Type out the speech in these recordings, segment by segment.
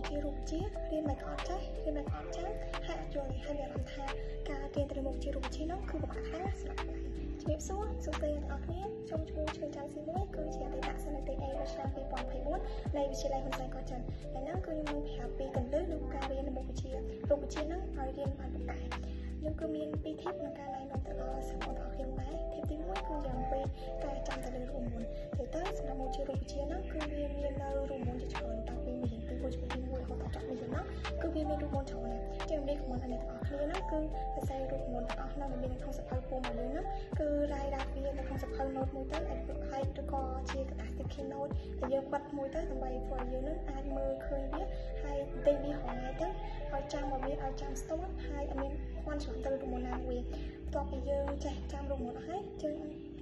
ជារូបជារៀនមិនអត់ចេះរៀនមិនអត់ចាំហាក់យល់ហើយមានអារម្មណ៍ថាការរៀនទៅមុខជារូបជានោះគឺពិបាកខ្លាំងសម្រាប់ខ្ញុំជំរាបសួរសួស្តីអ្នកនរគ្នាខ្ញុំឈ្មោះឈឿនច័ន្ទស៊ីមួយគឺជាអតីតសិស្សនិស្សិត A នៅឆ្នាំ2024នៃវិទ្យាល័យហ៊ុនសែនកោះចិនហើយហ្នឹងគឺខ្ញុំនឹងប្រាប់ពីគន្លឹះនៃការរៀនមុខវិជ្ជារូបវិទ្យាហ្នឹងឲ្យរៀនបានប្រកែខ្ញុំគឺមាន2 tip ក្នុងការណែនាំទៅដល់សិស្សបងប្អូនខ្ញុំដែរ tip ទី1គឺយ៉ាងពីការចាំទៅលើរូបមន្តទៅសម្រាប់មុខវិជ្ជារូបវិទ្យាហ្នឹងគឺវាមាននៅរូបមន្តជាច្រើនតាំងពីមានពីមុខវិជ្ជាទី1រហូតដល់ចប់នេះហ្នឹងគឺវាមានរូបមន្តច្រើនណាស់ជាអំពីក្រុមហ៊ុនអ្នកទាំងអស់គ្នាហ្នឹងគឺសរសេររូបមន្តទាំងអស់ហ្នឹងមានក្នុងសភៅពុំមួយហ្នឹងគឺរាយដាក់វានៅក្នុងសភៅ note មួយទៅហើយឬក៏ជាกระดาษ sticky note ដែលយើងបិទមួយទៅដើម្បីធ្វើឲ្យយើងនឹងអាចមើលឃើញវាហើយទិញវាហងៃទៅឲ្យចាំមកវាឲ្យចាំស្ទាត់ហើយអត់មានខ្វល់ច្រើនទៅរូបមន្តណាមួយបន្ទាប់ពីយើងចេះចាំរូបមន្តអស់ហើយយើង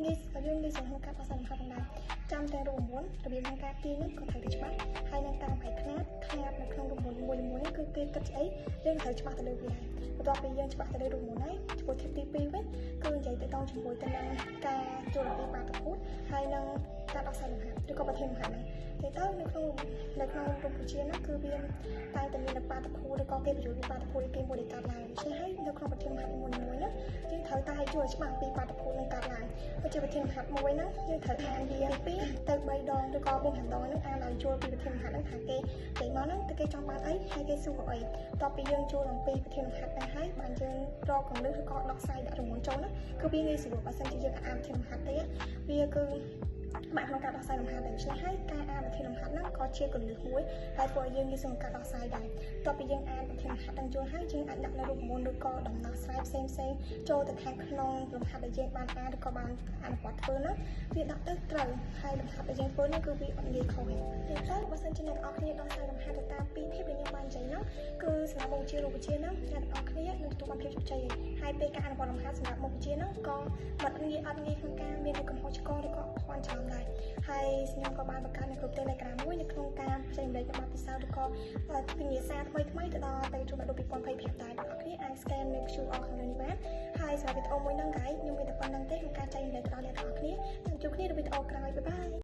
ងាយស្រួលក្នុងការដោះស្រាយលំហាត់ដែរចាំតែរូបមន្តរបៀបក្នុងការទាញនេះក៏ត្រូវតែច្បាស់ហើយនឹងតាមបែបខ្នាតនៅក្នុងរូបមន្តមួយនេះគឺគេគិតស្អីយើងត្រូវច្បាស់ទៅលើវាដែរបន្ទាប់ពីយើងច្បាស់ទៅលើរូបមន្តហើយចំពោះ tip ទី2វិញគឺនិយាយទៅដល់ជាមួយទៅនឹងការចូលរបៀបបាតុភូតហើយនឹងការដោះស្រាយលំហាត់ឬក៏ប្រធានលំហាត់ហ្នឹងទៅនៅក្នុងរូបវិទ្យាហ្នឹងគឺវាតែតែមានបាតុភូតឬក៏គេបញ្យល់ពីបាតុភូតគេមួយដែលកាត់ឡើងដូច្នេះហើយនៅក្នុងប្រធានលំហាត់មួយហ្នឹងយើងត្រូវតែយល់ច្បាស់ពីបាតុភូតនឹងកាត់ឡើងហើយជាប្រធានលំហាត់មួយហ្នឹងយើងត្រូវអានវា2ទៅ3ដងឬក៏4 5ដងហ្នឹងអានឲ្យយល់ពីប្រធានលំហាត់ហ្នឹងថាគេនិយាយមកហ្នឹងតើគេចង់បានអីហើយគេសួរអីបន្ទាប់ពីយើងចូលអំពីប្រធានលំហាត់ហ្នឹងហើយបានយើងរកកលឹះឬក៏ដោះស្រាយដាក់រង្វាន់ចូលហ្នឹងគឺវាងាយស្រួលបើសិនជាយើងអានប្រធានលំហាត់ទេវាគឺបានក្នុងការដោះស្រាយលំហាត់តែដូច្នេះហើយការអានប្រធានលំហាត់ហ្នឹងក៏ជាគន្លឹះមួយហើយធ្វើឲ្យយើងងាយស្រួលក្នុងការដោះស្រាយដែរបន្ទាប់ពីយើងអានប្រធានលំហាត់ហ្នឹងយល់ហើយយើងអាចដាក់នៅរូបមន្តឬក៏ដំណោះស្រាយផ្សេងចូលទៅខាងក្នុងលំហាត់ដែលយើងបានអានឬក៏បានអនុវត្តធ្វើហ្នឹងវាដាក់ទៅត្រូវហើយលំហាត់ដែលយើងធ្វើហ្នឹងគឺវាអត់ងាយខុសទេតែបើសិនជាអ្នកនរគ្នាដោះស្រាយលំហាត់ទៅតាម2 ភាពដែលខ្ញុំបាននិយាយហ្នឹងគឺសម្រាប់មុខវិជ្ជារូបវិទ្យាហ្នឹងអ្នកនរគ្នានឹងទទួលបានភាពជោគជ័យហើយពេលការអនុវត្តលំហាត់សម្រាប់មុខវិជ្ជាហ្នឹងក៏មិនងាយក្នុងការមានកំហុសឆ្គងឬក៏អន់ច្រើនដែរហើយខ្ញុំក៏បានបង្កើតនៅក្រុម Telegram មួយនៅក្នុងការផ្សេងលេខបទពិសោធន៍ឬក៏វិញ្ញាសាថ្មីទៅដល់ទៅជួបដល់2025ដែរអ្នកនរគ្នាអាច scan នៅ QR ខាងលើនេះបានហើយសម្រាប់វីដេអូមួយហ្នឹង guys ខ្ញុំមានតែប៉ុណ្្នឹងទេក្នុងការចែករំលែកដល់អ្នកនរគ្នាជួបគ្នានៅវីដេអូក្រោយបាយបាយ